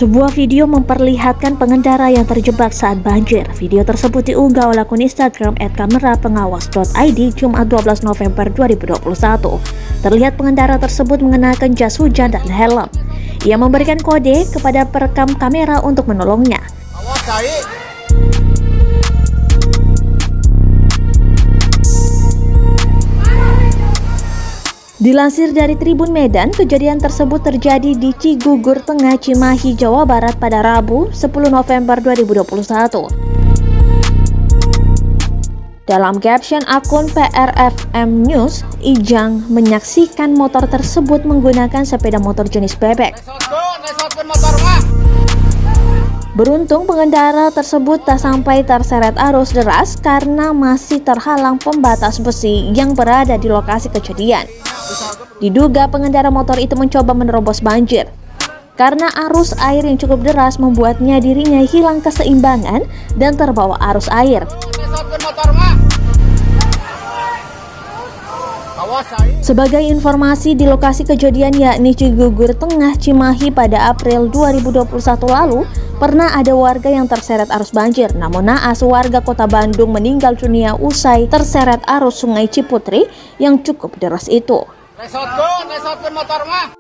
Sebuah video memperlihatkan pengendara yang terjebak saat banjir. Video tersebut diunggah oleh akun Instagram @kamerapengawas.id Jumat 12 November 2021. Terlihat pengendara tersebut mengenakan jas hujan dan helm. Ia memberikan kode kepada perekam kamera untuk menolongnya. Awas, Cai. Dilansir dari Tribun Medan, kejadian tersebut terjadi di Cigugur Tengah, Cimahi, Jawa Barat pada Rabu 10 November 2021. Dalam caption akun PRFM News, Ijang menyaksikan motor tersebut menggunakan sepeda motor jenis bebek. Beruntung pengendara tersebut tak sampai terseret arus deras karena masih terhalang pembatas besi yang berada di lokasi kejadian. Diduga pengendara motor itu mencoba menerobos banjir. Karena arus air yang cukup deras membuatnya dirinya hilang keseimbangan dan terbawa arus air. Sebagai informasi, di lokasi kejadian yakni Cigugur Tengah, Cimahi pada April 2021 lalu, pernah ada warga yang terseret arus banjir. Namun naas warga Kota Bandung meninggal dunia usai terseret arus Sungai Ciputri yang cukup deras itu. Resotkeun motor mah.